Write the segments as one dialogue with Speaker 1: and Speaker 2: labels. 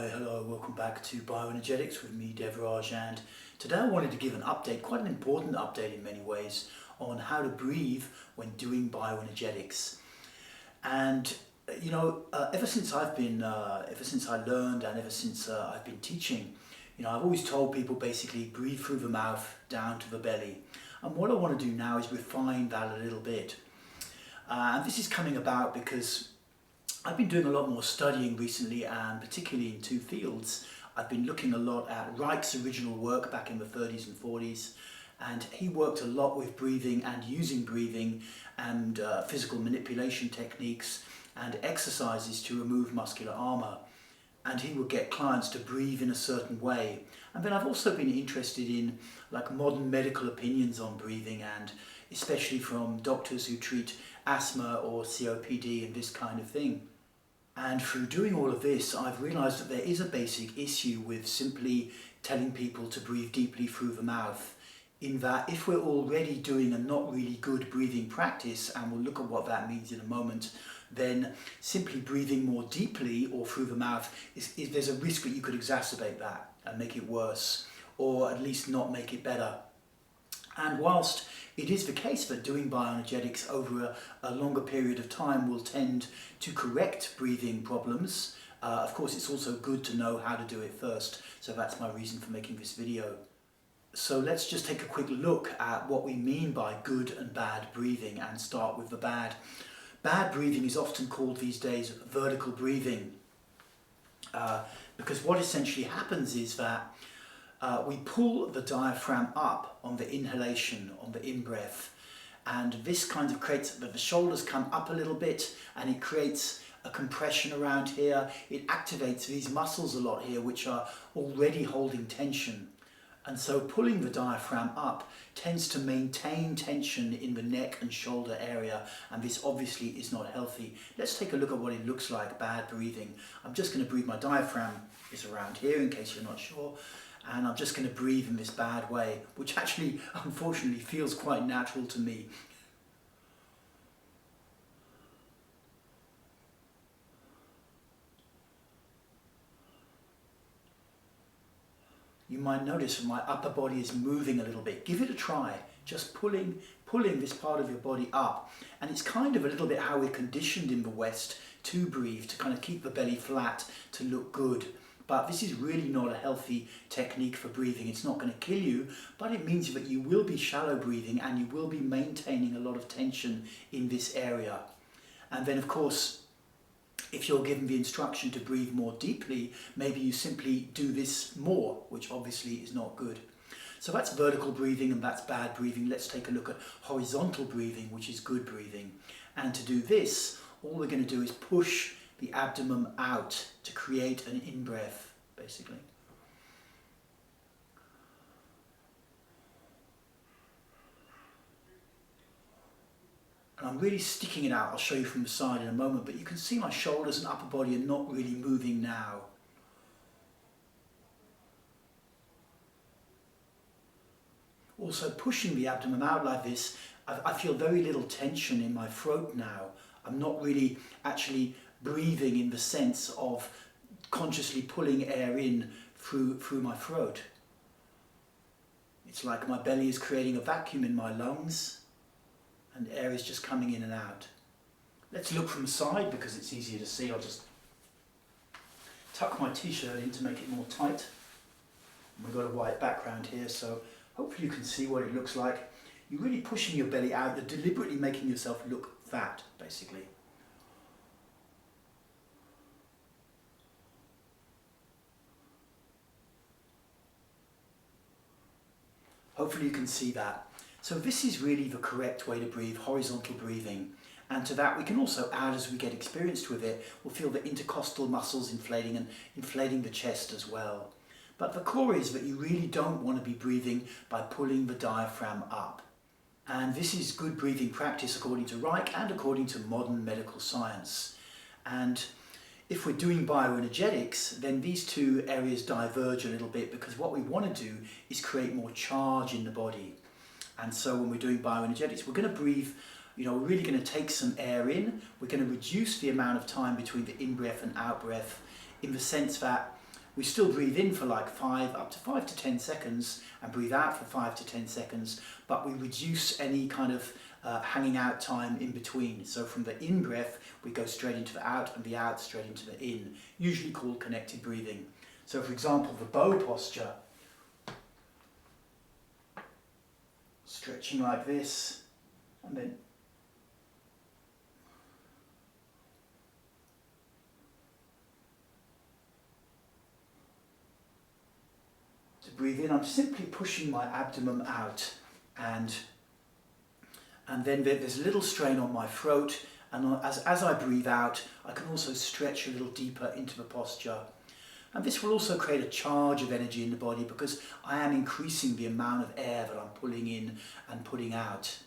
Speaker 1: Hi, hello, welcome back to Bioenergetics with me, Devraj, and today I wanted to give an update, quite an important update in many ways, on how to breathe when doing bioenergetics. And ever since I learned and ever since I've been teaching, I've always told people basically breathe through the mouth down to the belly. And what I want to do now is refine that a little bit. And this is coming about because I've been doing a lot more studying recently, and particularly in two fields. I've been looking a lot at Reich's original work back in the 30s and 40s, and he worked a lot with breathing and using breathing and physical manipulation techniques and exercises to remove muscular armour. And he would get clients to breathe in a certain way. And then I've also been interested in modern medical opinions on breathing, and especially from doctors who treat asthma or COPD and this kind of thing. And through doing all of this, I've realised that there is a basic issue with simply telling people to breathe deeply through the mouth, in that if we're already doing a not really good breathing practice, and we'll look at what that means in a moment, then simply breathing more deeply or through the mouth, there's a risk that you could exacerbate that and make it worse, or at least not make it better. And whilst it is the case that doing bioenergetics over a longer period of time will tend to correct breathing problems, of course it's also good to know how to do it first, so that's my reason for making this video. So let's just take a quick look at what we mean by good and bad breathing, and start with the bad. Bad breathing is often called these days vertical breathing, because what essentially happens is that we pull the diaphragm up on the inhalation, on the in-breath, and this kind of creates that the shoulders come up a little bit, and it creates a compression around here. It activates these muscles a lot here which are already holding tension. And so pulling the diaphragm up tends to maintain tension in the neck and shoulder area, and this obviously is not healthy. Let's take a look at what it looks like, bad breathing. I'm just going to breathe, my diaphragm is around here in case you're not sure, and I'm just going to breathe in this bad way, which actually unfortunately feels quite natural to me. You might notice that my upper body is moving a little bit. Give it a try, just pulling this part of your body up. And it's kind of a little bit how we're conditioned in the West to breathe, to kind of keep the belly flat, to look good. But this is really not a healthy technique for breathing. It's not going to kill you, but it means that you will be shallow breathing and you will be maintaining a lot of tension in this area. And then of course, if you're given the instruction to breathe more deeply, maybe you simply do this more, which obviously is not good. So that's vertical breathing and that's bad breathing. Let's take a look at horizontal breathing, which is good breathing. And to do this, all we're going to do is push the abdomen out to create an in-breath, basically. And I'm really sticking it out. I'll show you from the side in a moment, but you can see my shoulders and upper body are not really moving now. Also pushing the abdomen out like this, I feel very little tension in my throat now. I'm not really actually breathing in the sense of consciously pulling air in through my throat. It's like my belly is creating a vacuum in my lungs, and air is just coming in and out. Let's look from the side because it's easier to see. I'll just tuck my t-shirt in to make it more tight. And we've got a white background here, so hopefully you can see what it looks like. You're really pushing your belly out. You're deliberately making yourself look fat, basically. Hopefully you can see that. So this is really the correct way to breathe, horizontal breathing. And to that we can also add, as we get experienced with it, we'll feel the intercostal muscles inflating and inflating the chest as well. But the core is that you really don't want to be breathing by pulling the diaphragm up. And this is good breathing practice according to Reich and according to modern medical science. And if we're doing bioenergetics, then these two areas diverge a little bit, because what we want to do is create more charge in the body. And so when we're doing bioenergetics, we're going to breathe, we're really going to take some air in. We're going to reduce the amount of time between the in-breath and out-breath, in the sense that We still breathe in for like up to 5 to 10 seconds and breathe out for 5 to 10 seconds, but we reduce any kind of hanging out time in between. So from the in breath, we go straight into the out, and the out straight into the in, usually called connected breathing. So for example, the bow posture, stretching like this, and then to breathe in, I'm simply pushing my abdomen out, and then there's a little strain on my throat, and as I breathe out, I can also stretch a little deeper into the posture. And this will also create a charge of energy in the body because I am increasing the amount of air that I'm pulling in and putting out.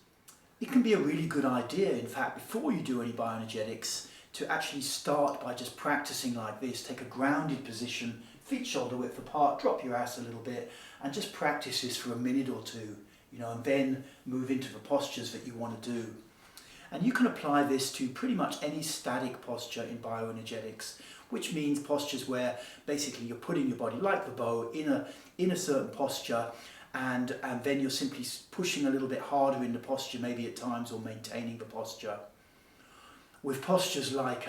Speaker 1: It can be a really good idea, in fact, before you do any bioenergetics, to actually start by just practicing like this. Take a grounded position, feet shoulder width apart, drop your ass a little bit, and just practice this for a minute or two, and then move into the postures that you want to do. And you can apply this to pretty much any static posture in bioenergetics, which means postures where basically you're putting your body like the bow in a certain posture, and then you're simply pushing a little bit harder in the posture, maybe at times, or maintaining the posture. With postures like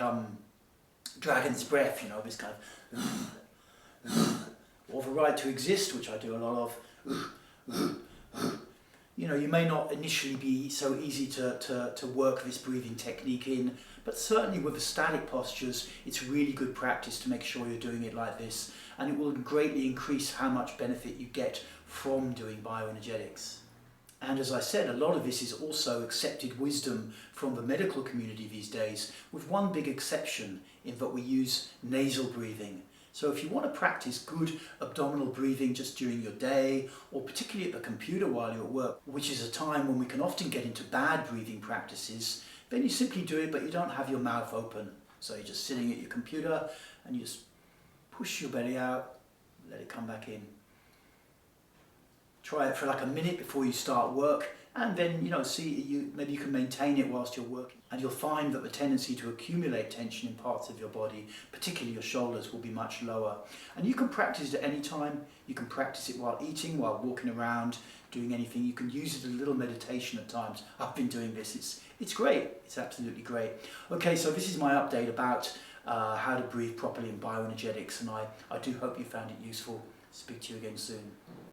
Speaker 1: dragon's breath, this kind of, or the right to exist, which I do a lot of. You may not initially be so easy to work this breathing technique in, but certainly with the static postures, it's really good practice to make sure you're doing it like this, and it will greatly increase how much benefit you get from doing bioenergetics. And as I said, a lot of this is also accepted wisdom from the medical community these days, with one big exception in that we use nasal breathing. So if you want to practice good abdominal breathing just during your day, or particularly at the computer while you're at work, which is a time when we can often get into bad breathing practices, then you simply do it, but you don't have your mouth open. So you're just sitting at your computer and you just push your belly out, let it come back in. Try it for like a minute before you start work, and then maybe you can maintain it whilst you're working, and you'll find that the tendency to accumulate tension in parts of your body, particularly your shoulders, will be much lower. And you can practice it at any time. You can practice it while eating, while walking around, doing anything. You can use it as a little meditation at times. I've been doing this. It's great. It's absolutely great. Okay, so this is my update about how to breathe properly in bioenergetics, and I do hope you found it useful. Speak to you again soon.